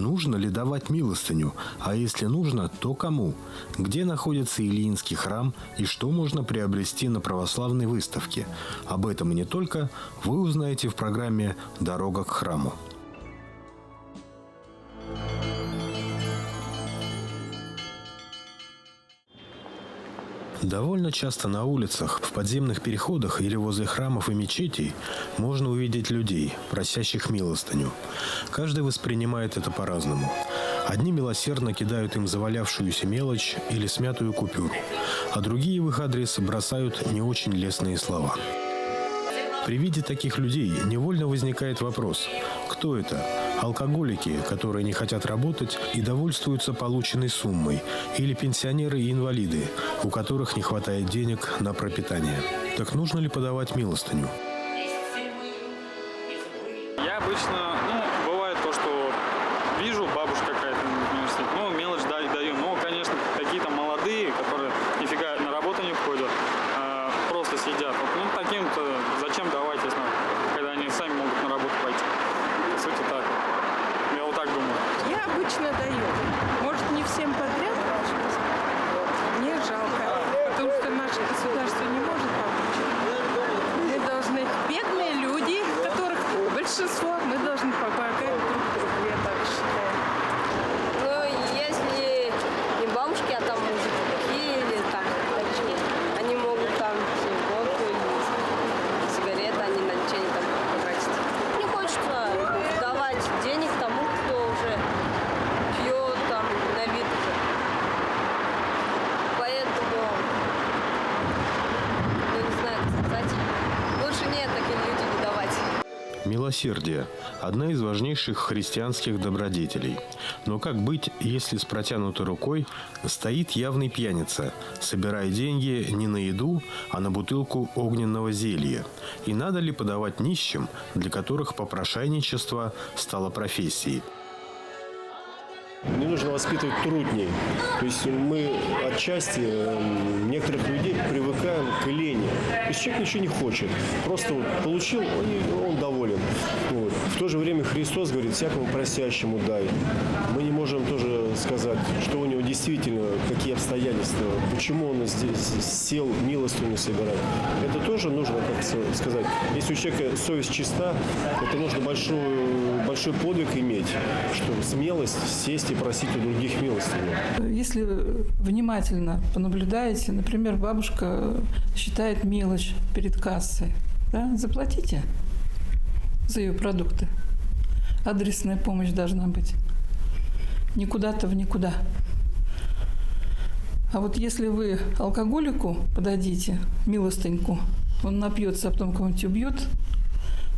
Нужно ли давать милостыню? А если нужно, то кому? Где находится Ильинский храм и что можно приобрести на православной выставке? Об этом и не только вы узнаете в программе «Дорога к храму». Довольно часто на улицах, в подземных переходах или возле храмов и мечетей можно увидеть людей, просящих милостыню. Каждый воспринимает это по-разному. Одни милосердно кидают им завалявшуюся мелочь или смятую купюру, а другие в их адрес бросают не очень лестные слова. При виде таких людей невольно возникает вопрос: кто это? Алкоголики, которые не хотят работать и довольствуются полученной суммой, или пенсионеры и инвалиды, у которых не хватает денег на пропитание. Так нужно ли подавать милостыню? Я обычно, бывает то, что вижу, бабушка какая-то, мелочь даю. Но, конечно, какие-то молодые, которые нифига на работу не ходят, просто сидят. Таким-то зачем давать, если когда они сами могут на работу пойти? По сути, так. Я вот так думаю. Я обычно даю. Может, не всем подряд, мне жалко, потому что наше государство не может помочь. Мы должны, бедные люди, которых большинство, мы должны помогать друг другу, я так считаю. Если не бабушки, а там мужики или там такие, они могут там водку или сигареты, они на ничего не там потратить. Не хочется давать денег тому, кто уже пьет там на вид уже. Поэтому, не знаю, как сказать, лучше нет таким людям не давать. Милосердие – одна из важнейших христианских добродетелей. Но как быть, если с протянутой рукой стоит явный пьяница, собирая деньги не на еду, а на бутылку огненного зелья? И надо ли подавать нищим, для которых попрошайничество стало профессией? Не нужно воспитывать трудней. То есть мы отчасти некоторых людей привыкаем к лени. То есть человек ничего не хочет. Просто получил, и он доволен. В то же время Христос говорит: всякому просящему дай. Мы не можем тоже сказать, что у него действительно какие обстоятельства, почему он здесь сел милостыню собирать. Это тоже нужно, как сказать, если у человека совесть чиста, это нужно большой подвиг иметь, чтобы смелость сесть и просить у других милостыню. Если внимательно понаблюдаете, например, бабушка считает мелочь перед кассой, да, заплатите за ее продукты. Адресная помощь должна быть. Не куда-то в никуда. А вот если вы алкоголику подадите милостыньку, он напьется, а потом кого-нибудь убьет,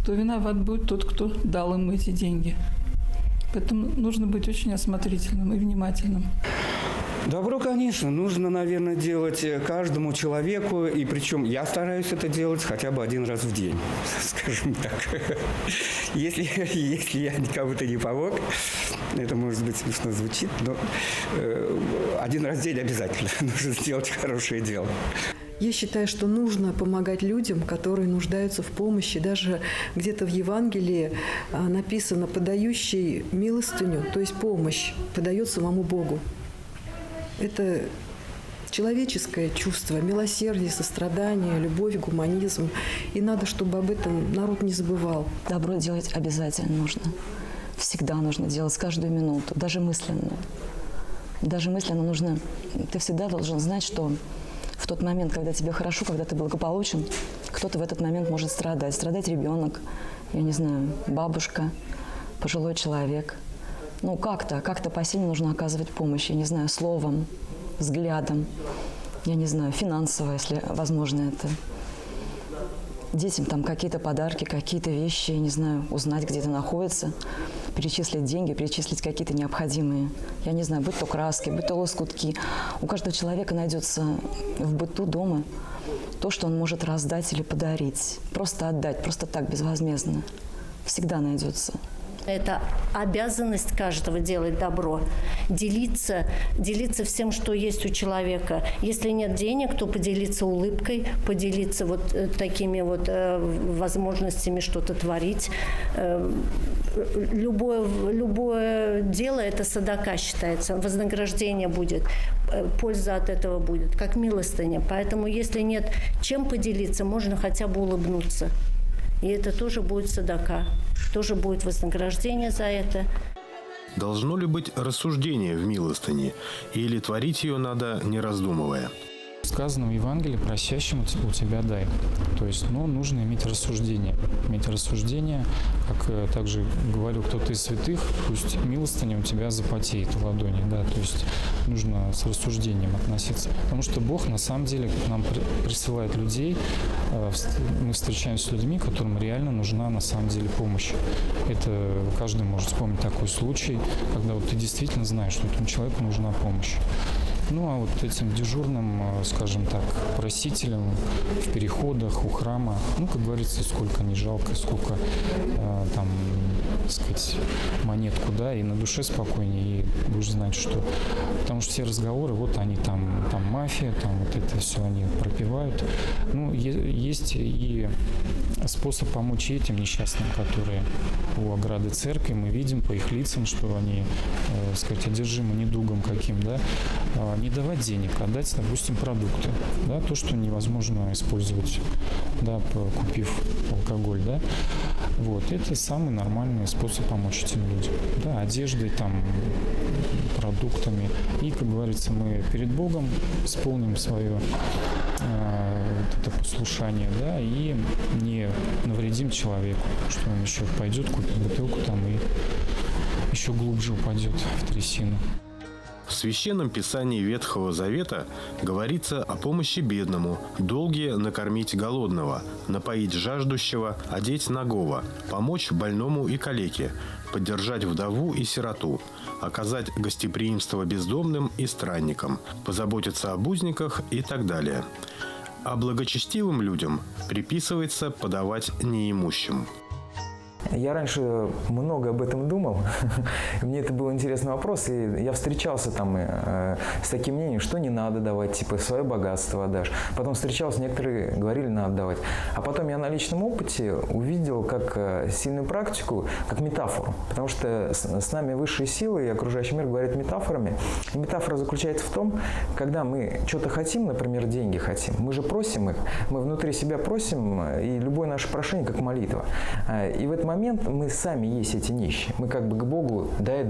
то виноват будет тот, кто дал ему эти деньги. Поэтому нужно быть очень осмотрительным и внимательным. Добро, конечно, нужно, наверное, делать каждому человеку, и причем я стараюсь это делать хотя бы один раз в день, скажем так. Если я кому-то не помог, это, может быть, смешно звучит, но один раз в день обязательно нужно сделать хорошее дело. Я считаю, что нужно помогать людям, которые нуждаются в помощи. Даже где-то в Евангелии написано: подающий милостыню, то есть помощь, подает самому Богу. Это человеческое чувство, милосердие, сострадание, любовь, гуманизм. И надо, чтобы об этом народ не забывал. Добро делать обязательно нужно. Всегда нужно делать, каждую минуту, даже мысленно. Даже мысленно нужно. Ты всегда должен знать, что в тот момент, когда тебе хорошо, когда ты благополучен, кто-то в этот момент может страдать. Страдать ребенок, я не знаю, бабушка, пожилой человек. Как-то посильно нужно оказывать помощь, я не знаю, словом, взглядом, я не знаю, финансово, если возможно это. Детям там какие-то подарки, какие-то вещи, я не знаю, узнать, где это находится, перечислить деньги, перечислить какие-то необходимые, я не знаю, будь то краски, будь то лоскутки. У каждого человека найдется в быту дома то, что он может раздать или подарить. Просто отдать, просто так, безвозмездно. Всегда найдется. Это обязанность каждого делать добро, делиться всем, что есть у человека. Если нет денег, то поделиться улыбкой, поделиться вот такими вот возможностями что-то творить. Любое дело – это садака считается, вознаграждение будет, польза от этого будет, как милостыня. Поэтому, если нет чем поделиться, можно хотя бы улыбнуться. И это тоже будет садака, тоже будет вознаграждение за это. Должно ли быть рассуждение в милостыне, или творить ее надо, не раздумывая? Сказано в Евангелии: просящему у тебя дай. То есть, нужно иметь рассуждение. Иметь рассуждение, как также говорил кто-то из святых, пусть милостыня у тебя запотеет в ладони. Да? То есть нужно с рассуждением относиться. Потому что Бог на самом деле нам присылает людей. Мы встречаемся с людьми, которым реально нужна на самом деле помощь. Это каждый может вспомнить такой случай, когда вот ты действительно знаешь, что этому человеку нужна помощь. А вот этим дежурным, скажем так, просителям в переходах, у храма, как говорится, сколько не жалко, сколько там, так сказать, монетку, да, и на душе спокойнее, и будешь знать, что... Потому что все разговоры, вот они там мафия, там вот это все они пропивают. Есть и способ помочь этим несчастным, которые у ограды церкви. Мы видим по их лицам, что они, так сказать, одержимы недугом каким, да. Не давать денег, а дать, допустим, продукты, да, то, что невозможно использовать, да, купив алкоголь, да. Вот, это самый нормальный способ помочь этим людям, да, одеждой, там, продуктами. И, как говорится, мы перед Богом исполним свое это послушание, да, и не навредим человеку, что он еще пойдет, купит бутылку там и еще глубже упадет в трясину. В Священном Писании Ветхого Завета говорится о помощи бедному, долге накормить голодного, напоить жаждущего, одеть нагого, помочь больному и калеке, поддержать вдову и сироту, оказать гостеприимство бездомным и странникам, позаботиться об узниках и так далее. А благочестивым людям приписывается подавать неимущим. Я раньше много об этом думал. Мне это был интересный вопрос. И я встречался там с таким мнением, что не надо давать, типа свое богатство отдашь. Потом встречался, некоторые говорили, надо давать. А потом я на личном опыте увидел как сильную практику, как метафору. Потому что с нами высшие силы и окружающий мир говорят метафорами. И метафора заключается в том, когда мы что-то хотим, например, деньги хотим, мы же просим их, мы внутри себя просим, и любое наше прошение как молитва. И в этот момент мы сами есть эти нищие. Мы как бы к Богу дай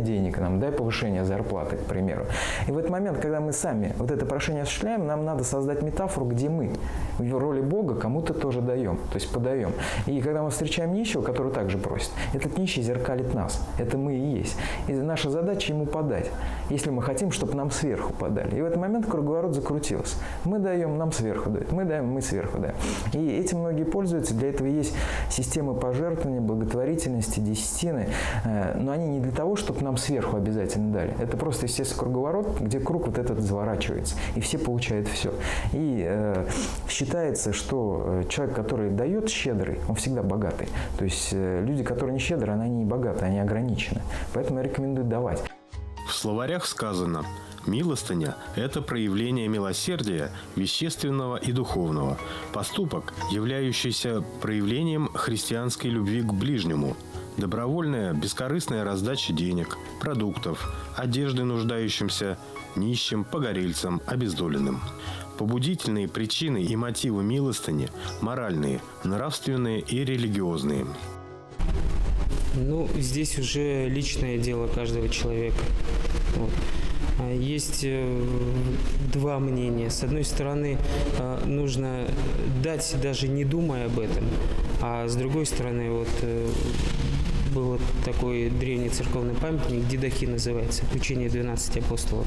денег нам, дай повышение зарплаты, к примеру. И в этот момент, когда мы сами вот это прошение осуществляем, нам надо создать метафору, где мы в роли Бога кому-то тоже даем, то есть подаем. И когда мы встречаем нищего, который также просит, этот нищий зеркалит нас. Это мы и есть. И наша задача ему подать, если мы хотим, чтобы нам сверху подали. И в этот момент круговорот закрутился. Мы даем, нам сверху дают. Мы даем, мы сверху даем. И этим многие пользуются. Для этого есть системы пожертвований, благотворительности, десятины. Но они не для того, чтобы нам сверху обязательно дали. Это просто, естественно, круговорот, где круг вот этот заворачивается. И все получают все. И считается, что человек, который дает щедрый, он всегда богатый. То есть люди, которые не щедрые, они не богаты, они ограничены. Поэтому я рекомендую давать. В словарях сказано: милостыня – это проявление милосердия вещественного и духовного, поступок, являющийся проявлением христианской любви к ближнему, добровольная, бескорыстная раздача денег, продуктов, одежды нуждающимся, нищим, погорельцам, обездоленным. Побудительные причины и мотивы милостыни – моральные, нравственные и религиозные. Здесь уже личное дело каждого человека. Есть два мнения. С одной стороны, нужно дать, даже не думая об этом. А с другой стороны, был такой древний церковный памятник, Дидахи называется, «Учение 12 апостолов».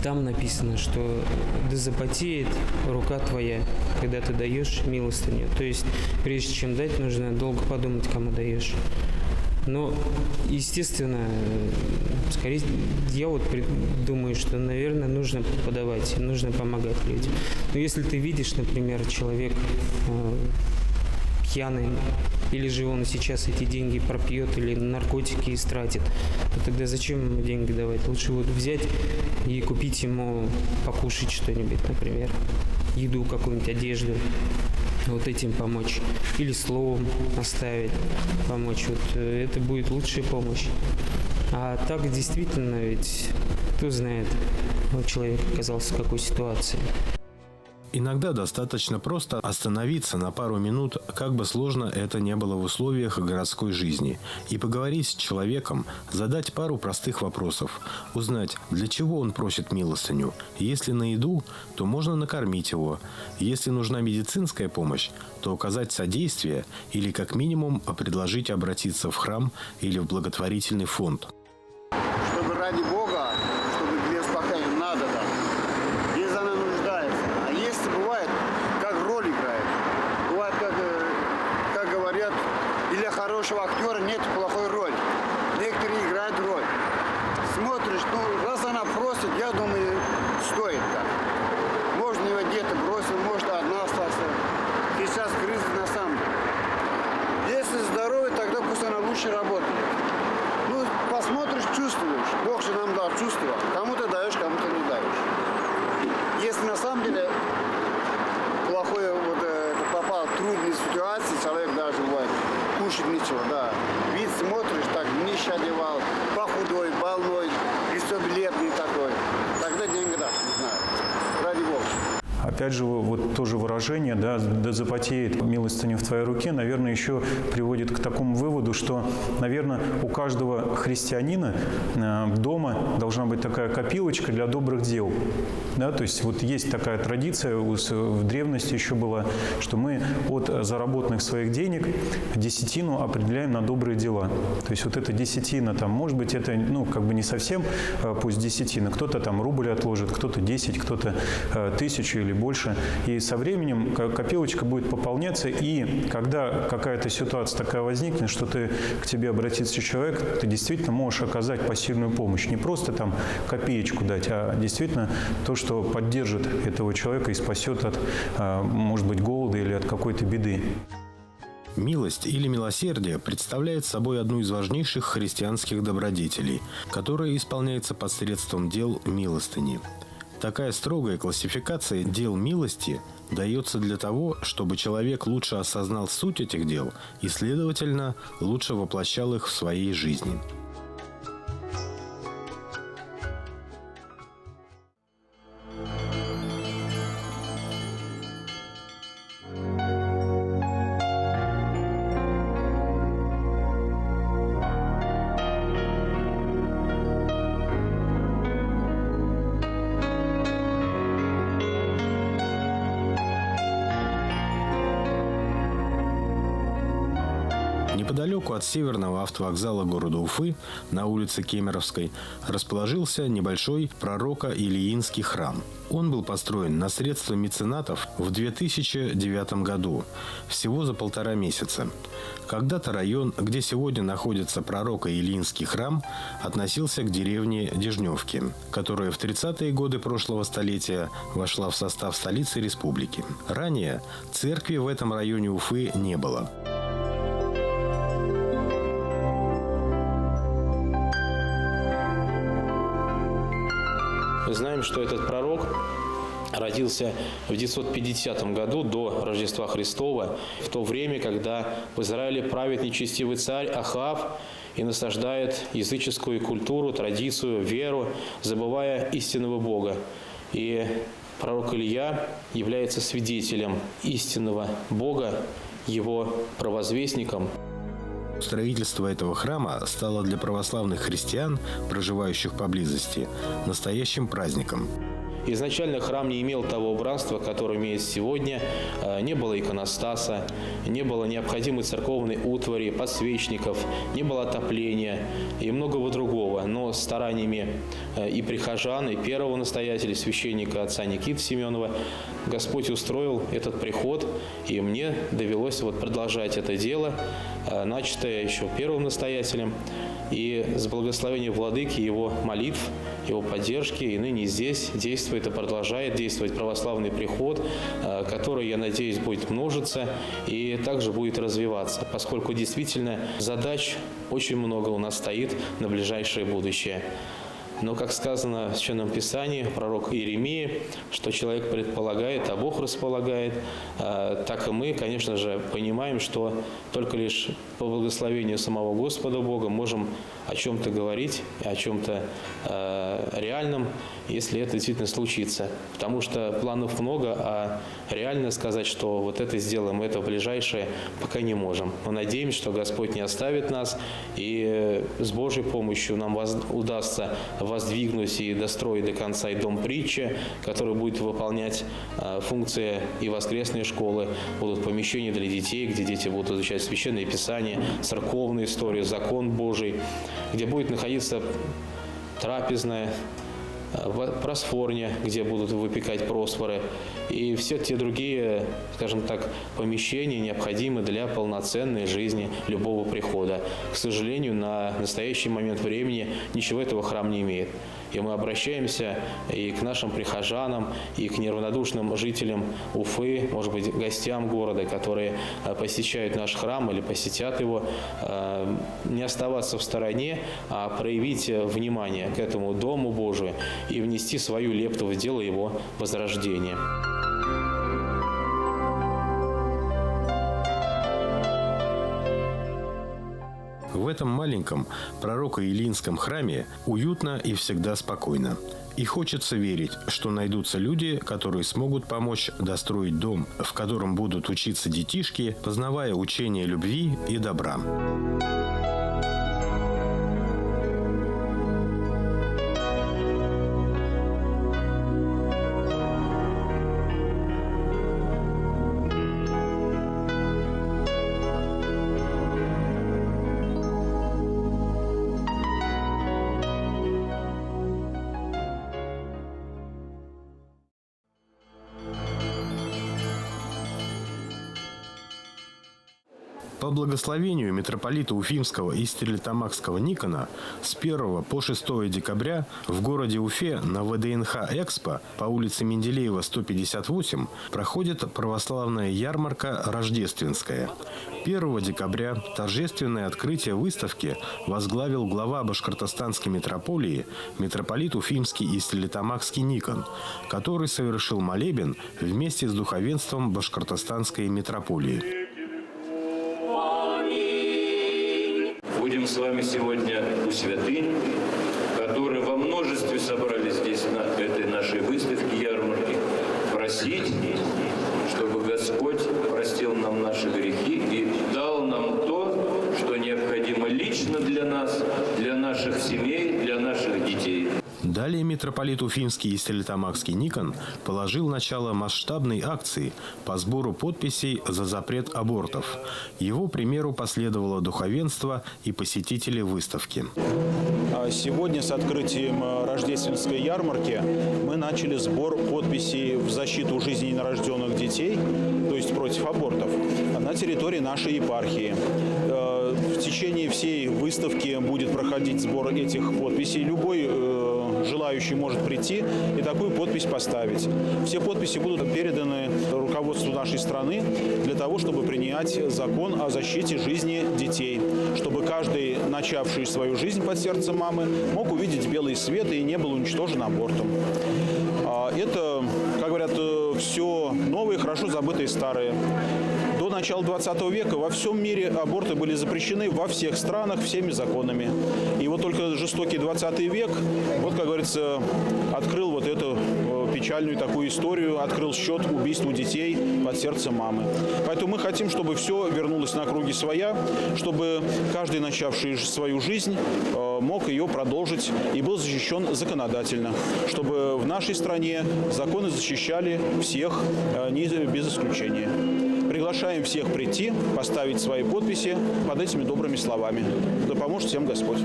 Там написано, что да запотеет рука твоя, когда ты даешь милостыню. То есть, прежде чем дать, нужно долго подумать, кому даешь. Но, естественно, скорее, я думаю, что, наверное, нужно подавать, нужно помогать людям. Но если ты видишь, например, человек пьяный, или же он сейчас эти деньги пропьет или наркотики истратит, то тогда зачем ему деньги давать? Лучше вот взять и купить ему покушать что-нибудь, например, еду какую-нибудь, одежду, вот этим помочь. Или словом оставить, помочь. Вот это будет лучшая помощь. А так действительно, ведь кто знает, вот человек оказался в какой ситуации. Иногда достаточно просто остановиться на пару минут, как бы сложно это не было в условиях городской жизни, и поговорить с человеком, задать пару простых вопросов, узнать, для чего он просит милостыню. Если на еду, то можно накормить его. Если нужна медицинская помощь, то оказать содействие или как минимум предложить обратиться в храм или в благотворительный фонд. Чтобы ради Бога, чтобы для успокоения надо, да. Если она нуждается. А если бывает, как роль играет. Бывает, как говорят, и для хорошего актера нет плохой роли. Некоторые играют роль. Смотришь, ну, раз она просит, я думаю, стоит так. Можно его где-то бросить, может одна остаться. Сейчас кризис на самом деле. Если здоровый, тогда пусть она лучше работает. Ну, посмотришь, чувствуешь. Бог же нам дал чувство. Кому-то даешь, кому-то не даешь. Если на самом деле плохое, вот попал в трудные ситуации, человек даже бывает, кушать ничего, да. Вид смотришь, так, нищий одевал, похудой, больной, и все бледный такой. Тогда деньги дашь, не знаю. Ради Бога. Опять же, вот тоже выражение, да запотеет милостыня в твоей руке, наверное, еще приводит к такому выводу, что, наверное, у каждого христианина дома должна быть такая копилочка для добрых дел. Да? То есть вот есть такая традиция, в древности еще была, что мы от заработанных своих денег десятину определяем на добрые дела. То есть вот эта десятина, там, может быть, это, ну, как бы не совсем, пусть десятина, кто-то там рубль отложит, кто-то 10, кто-то 1000 или больше. И со временем копилочка будет пополняться, и когда какая-то ситуация такая возникнет, что к тебе обратится человек, ты действительно можешь оказать посильную помощь. Не просто там копеечку дать, а действительно то, что поддержит этого человека и спасет от, может быть, голода или от какой-то беды. Милость или милосердие представляет собой одну из важнейших христианских добродетелей, которая исполняется посредством дел милостыни. Такая строгая классификация дел милости дается для того, чтобы человек лучше осознал суть этих дел и, следовательно, лучше воплощал их в своей жизни. Неподалеку от северного автовокзала города Уфы, на улице Кемеровской, расположился небольшой пророко-Ильинский храм. Он был построен на средства меценатов в 2009 году, всего за 1,5 месяца. Когда-то район, где сегодня находится пророко-Ильинский храм, относился к деревне Дежневки, которая в 30-е годы прошлого столетия вошла в состав столицы республики. Ранее церкви в этом районе Уфы не было. Мы знаем, что этот пророк родился в 950 году до Рождества Христова, в то время, когда в Израиле правит нечестивый царь Ахав и насаждает языческую культуру, традицию, веру, забывая истинного Бога. И пророк Илья является свидетелем истинного Бога, его провозвестником. Строительство этого храма стало для православных христиан, проживающих поблизости, настоящим праздником. Изначально храм не имел того убранства, которое имеет сегодня. Не было иконостаса, не было необходимой церковной утвари, подсвечников, не было отопления и многого другого. Но стараниями и прихожан, и первого настоятеля, священника отца Никиты Семенова, Господь устроил этот приход, и мне довелось продолжать это дело, начатое еще первым настоятелем. И с благословения владыки, его молитв, его поддержки, и ныне здесь действует и продолжает действовать православный приход, который, я надеюсь, будет множиться и также будет развиваться, поскольку действительно задач очень много у нас стоит на ближайшее будущее. Но, как сказано в Священном Писании, пророк Иеремия, что человек предполагает, а Бог располагает, так и мы, конечно же, понимаем, что только лишь по благословению самого Господа Бога можем о чем-то говорить, о чем-то реальном, если это действительно случится. Потому что планов много, а реально сказать, что вот это сделаем, это ближайшее, пока не можем. Мы надеемся, что Господь не оставит нас, и с Божьей помощью нам удастся воздвигнуть и достроить до конца и дом притчи, который будет выполнять функции и воскресной школы, будут помещения для детей, где дети будут изучать Священное Писание, церковную историю, закон Божий, где будет находиться трапезная, просфорня, где будут выпекать просфоры, и все те другие, скажем так, помещения необходимы для полноценной жизни любого прихода. К сожалению, на настоящий момент времени ничего этого храм не имеет. И мы обращаемся и к нашим прихожанам, и к неравнодушным жителям Уфы, может быть, гостям города, которые посещают наш храм или посетят его, не оставаться в стороне, а проявить внимание к этому Дому Божию и внести свою лепту в дело его возрождения. В этом маленьком пророко-илинском храме уютно и всегда спокойно. И хочется верить, что найдутся люди, которые смогут помочь достроить дом, в котором будут учиться детишки, познавая учение любви и добра. По благословению митрополита Уфимского и Стерлитамакского Никона с 1 по 6 декабря в городе Уфе на ВДНХ «Экспо» по улице Менделеева, 158 проходит православная ярмарка «Рождественская». 1 декабря торжественное открытие выставки возглавил глава Башкортостанской митрополии митрополит Уфимский и Стерлитамакский Никон, который совершил молебен вместе с духовенством Башкортостанской митрополии. Будем с вами сегодня у святынь, которые во множестве собрались здесь на этой нашей выставке, ярмарке, просить, чтобы Господь простил нам наши грехи и дал нам то, что необходимо лично для нас, для наших семей, для наших детей. Далее митрополит Уфимский и Стерлитамакский Никон положил начало масштабной акции по сбору подписей за запрет абортов. Его примеру последовало духовенство и посетители выставки. Сегодня с открытием рождественской ярмарки мы начали сбор подписей в защиту жизни нерожденных детей, то есть против абортов, на территории нашей епархии. В течение всей выставки будет проходить сбор этих подписей. Любой желающий может прийти и такую подпись поставить. Все подписи будут переданы руководству нашей страны для того, чтобы принять закон о защите жизни детей, чтобы каждый, начавший свою жизнь под сердцем мамы, мог увидеть белый свет и не был уничтожен абортом. Это, как говорят, все новое, хорошо забытое старое. До начала 20 века во всем мире аборты были запрещены во всех странах, всеми законами. И вот только жестокий 20 век, вот, как говорится, открыл вот эту печальную такую историю, открыл счет убийству детей под сердцем мамы. Поэтому мы хотим, чтобы все вернулось на круги своя, чтобы каждый, начавший свою жизнь, мог ее продолжить и был защищен законодательно, чтобы в нашей стране законы защищали всех без исключения. Приглашаем всех прийти, поставить свои подписи под этими добрыми словами. Да поможет всем Господь.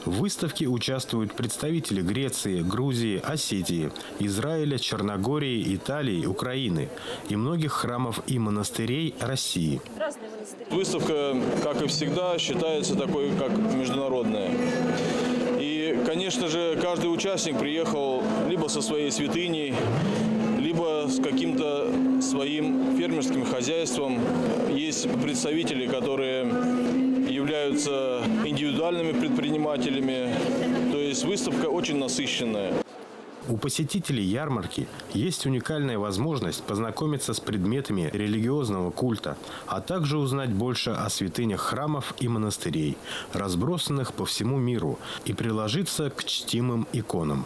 В выставке участвуют представители Греции, Грузии, Осетии, Израиля, Черногории, Италии, Украины и многих храмов и монастырей России. Выставка, как и всегда, считается такой, как международная. И, конечно же, каждый участник приехал либо со своей святыней, либо с каким-то своим фермерским хозяйством. Есть представители, которые являются индивидуальными предпринимателями. То есть выставка очень насыщенная. У посетителей ярмарки есть уникальная возможность познакомиться с предметами религиозного культа, а также узнать больше о святынях храмов и монастырей, разбросанных по всему миру, и приложиться к чтимым иконам.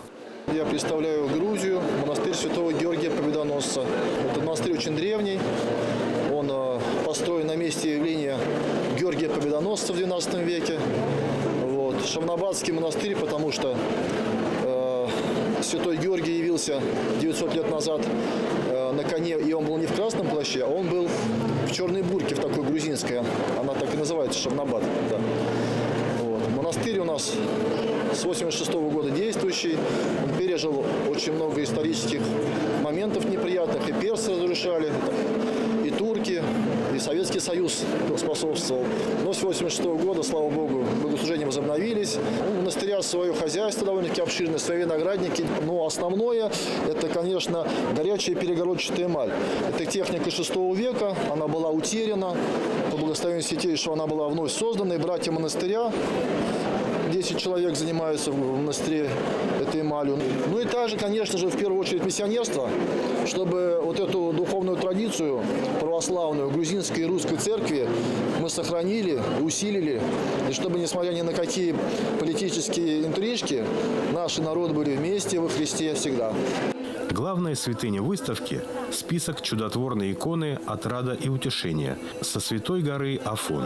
Я представляю Грузию, монастырь Святого Георгия Победоносца. Этот монастырь очень древний. Он построен на месте явления Георгия Победоносца в XII веке. Шавнабадский монастырь, потому что Святой Георгий явился 900 лет назад на коне, и он был не в красном плаще, а он был в черной бурке, в такой грузинской. Она так и называется, Шавнабад. Да. Монастырь у нас с 86 года действующий. Он пережил очень много исторических моментов неприятных. И персы разрушали, и турки, и Советский Союз способствовал. Но с 86 года, слава богу, богослужения возобновились. У монастыря свое хозяйство довольно-таки обширное, свои виноградники. Но основное – это, конечно, горячая перегородчатая эмаль. Это техника VI века, она была утеряна. По благословению Святейшего она была вновь создана. И братья монастыря, 10 человек занимаются в монастыре этой эмалью. Ну и также, конечно же, в первую очередь миссионерство, чтобы вот эту духовную традицию православную грузинской и русской церкви мы сохранили, усилили, и чтобы, несмотря ни на какие политические интрижки, наши народы были вместе во Христе всегда. Главная святыня выставки – список чудотворной иконы «Отрада и утешения» со Святой горы Афон.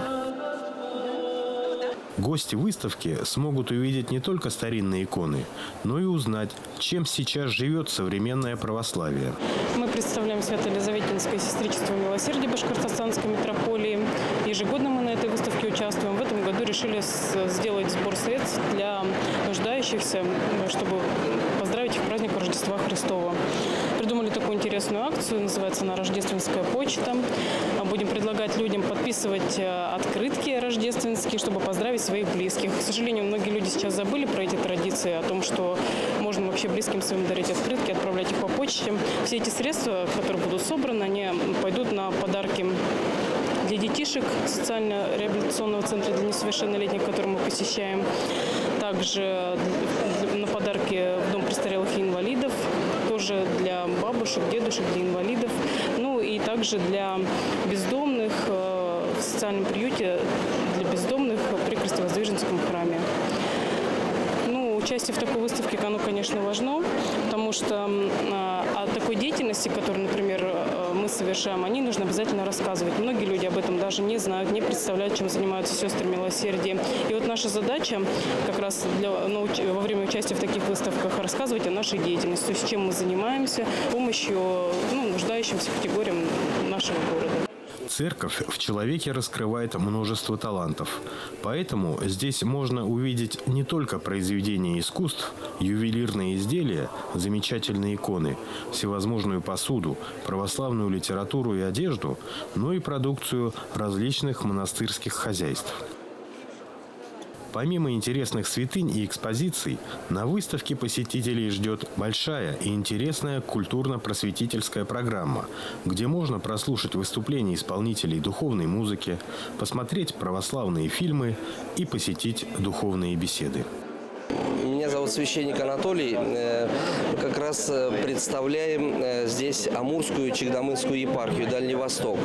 Гости выставки смогут увидеть не только старинные иконы, но и узнать, чем сейчас живет современное православие. Мы представляем Свято-Елизаветинское сестричество милосердия Башкортостанской митрополии. Ежегодно мы на этой выставке участвуем. В этом году решили сделать сбор средств для нуждающихся, чтобы поздравить их праздник Рождества Христова. Придумали такую интересную акцию, называется она «Рождественская почта». Будем предлагать людям подписывать открытки рождественские, чтобы поздравить своих близких. К сожалению, многие люди сейчас забыли про эти традиции, о том, что можно вообще близким своим дарить открытки, отправлять их по почте. Все эти средства, которые будут собраны, они пойдут на подарки для детишек социально-реабилитационного центра для несовершеннолетних, который мы посещаем. Также на подарки в Дом престарелых и инвалидов, тоже для бабушек, дедушек, для инвалидов. Ну и также для бездомных в социальном приюте, для бездомных при Крестовоздвиженском храме. Участие в такой выставке, оно, конечно, важно, потому что о такой деятельности, которую, например, мы совершаем, о ней нужно обязательно рассказывать. Многие люди об этом даже не знают, не представляют, чем занимаются сестры милосердия. И вот наша задача как раз во время участия в таких выставках рассказывать о нашей деятельности, то есть чем мы занимаемся, помощью нуждающимся категориям нашего города. Церковь в человеке раскрывает множество талантов. Поэтому здесь можно увидеть не только произведения искусств, ювелирные изделия, замечательные иконы, всевозможную посуду, православную литературу и одежду, но и продукцию различных монастырских хозяйств. Помимо интересных святынь и экспозиций, на выставке посетителей ждет большая и интересная культурно-просветительская программа, где можно прослушать выступления исполнителей духовной музыки, посмотреть православные фильмы и посетить духовные беседы. Меня зовут священник Анатолий. Мы как раз представляем здесь Амурскую и Чагдамынскую епархию, Дальний Восток,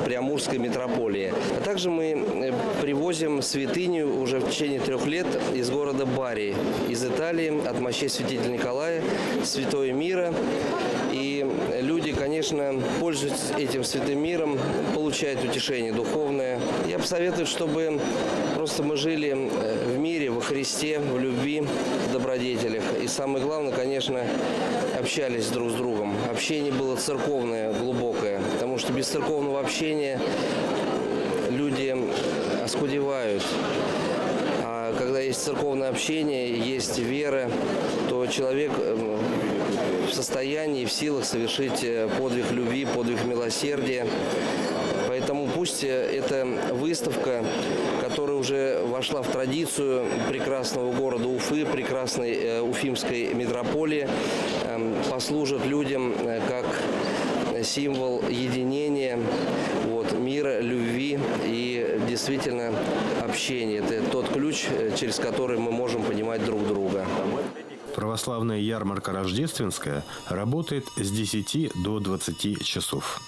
при Амурской митрополии. А также мы привозим святыню уже в течение 3 лет из города Бари, из Италии, от мощей святителя Николая, Святое Мира. И люди, конечно, пользуются этим святым миром, получают утешение духовное. Я бы советую, чтобы просто мы жили в мире, во Христе, в любви, в добродетелях. И самое главное, конечно, общались друг с другом. Общение было церковное, глубокое, потому что без церковного общения люди оскудевают. А когда есть есть церковное общение, есть вера, то человек в состоянии, в силах совершить подвиг любви, подвиг милосердия. Поэтому пусть эта выставка, которая уже вошла в традицию прекрасного города Уфы, прекрасной уфимской метрополии, послужит людям как символ единения, мира, любви и действительно общения. Это тот ключ, через который мы можем понимать друг друга. Православная ярмарка рождественская работает с 10 до 20 часов.